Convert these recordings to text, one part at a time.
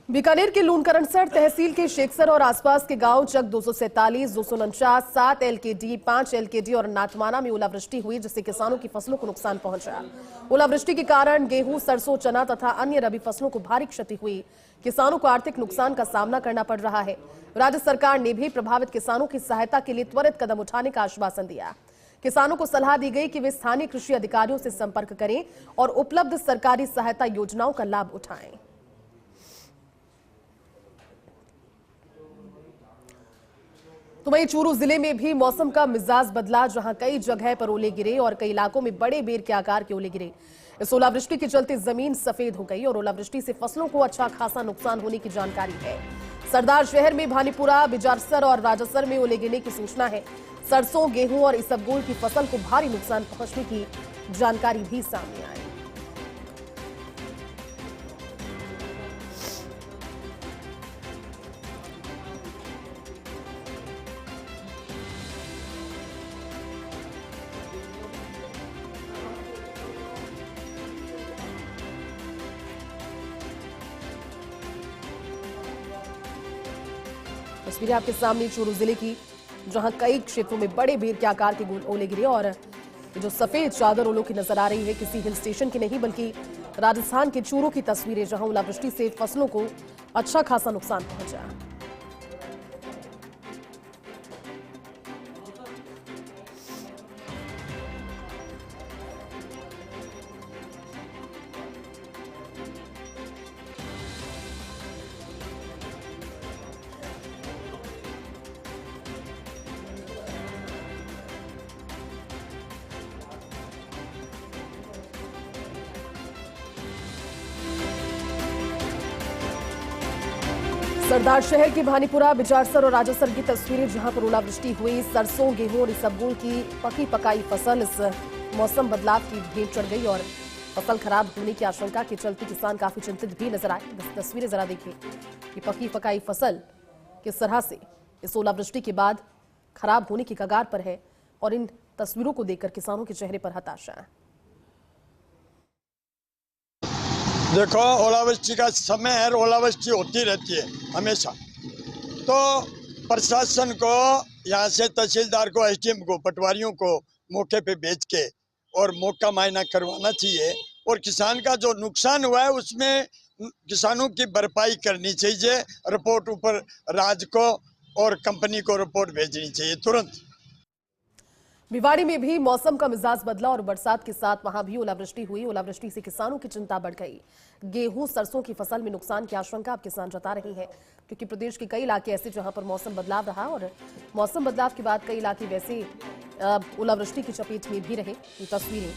बीकानेर के लूणकरणसर तहसील के शेखसर और आसपास के गांव चक 247, 249, 7 एलकेडी, 5 एलकेडी और नाथमाना में ओलावृष्टि हुई, जिससे किसानों की फसलों को नुकसान पहुंचा। ओलावृष्टि के कारण गेहूं, सरसों, चना तथा अन्य रबी फसलों को भारी क्षति हुई। किसानों को आर्थिक नुकसान का सामना करना पड़ रहा है। राज्य सरकार ने भी प्रभावित किसानों की सहायता के लिए त्वरित कदम उठाने का आश्वासन दिया। किसानों को सलाह दी गई कि वे स्थानीय कृषि अधिकारियों से संपर्क करें और उपलब्ध सरकारी सहायता योजनाओं का लाभ उठाएं। तो वहीं चूरू जिले में भी मौसम का मिजाज बदला, जहां कई जगह पर ओले गिरे और कई इलाकों में बड़े बेर के आकार के ओले गिरे। इस ओलावृष्टि के चलते जमीन सफेद हो गई और ओलावृष्टि से फसलों को अच्छा खासा नुकसान होने की जानकारी है। सरदार शहर में भानीपुरा, बिजारसर और राजासर में ओले गिरने की सूचना है। सरसों, गेहूं और इसबगोल की फसल को भारी नुकसान पहुंचने की जानकारी भी सामने आई। तस्वीरें आपके सामने चूरू जिले की, जहां कई क्षेत्रों में बड़े बेर के आकार के ओले गिरे और जो सफेद चादर ओलों की नजर आ रही है किसी हिल स्टेशन की नहीं बल्कि राजस्थान के चूरू की तस्वीरें, जहां ओलावृष्टि से फसलों को अच्छा खासा नुकसान पहुंचा। सरदार शहर की भानीपुरा, बिजारसर और राजासर की तस्वीरें, जहां पर ओलावृष्टि हुई। सरसों, गेहूं और इसबगोल की पकी पकाई फसल इस मौसम बदलाव की भेंट चढ़ गई और फसल खराब होने की आशंका के चलते किसान काफी चिंतित भी नजर आए। तस्वीरें जरा देखिए कि पकी पकाई फसल किस तरह से इस ओलावृष्टि के बाद खराब होने की कगार पर है और इन तस्वीरों को देखकर किसानों के चेहरे पर हताशा है। देखो, ओलावृष्टि का समय है, ओलावृष्टि होती रहती है हमेशा। तो प्रशासन को यहाँ से तहसीलदार को, एसडीएम को, पटवारियों को मौके पे भेज के और मौका मुआयना करवाना चाहिए और किसान का जो नुकसान हुआ है उसमें किसानों की भरपाई करनी चाहिए। रिपोर्ट ऊपर राज्य को और कंपनी को रिपोर्ट भेजनी चाहिए तुरंत। भिवाड़ी में भी मौसम का मिजाज बदला और बरसात के साथ वहां भी ओलावृष्टि हुई। ओलावृष्टि से किसानों की चिंता बढ़ गई। गेहूं, सरसों की फसल में नुकसान की आशंका अब किसान जता रहे हैं, क्योंकि प्रदेश के कई इलाके ऐसे जहां पर मौसम बदलाव रहा और मौसम बदलाव के बाद कई इलाके वैसे ओलावृष्टि की चपेट में भी रहे। ये तस्वीरें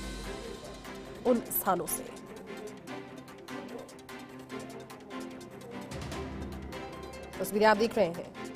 उन स्थानों से। तस्वीरें आप देख रहे हैं।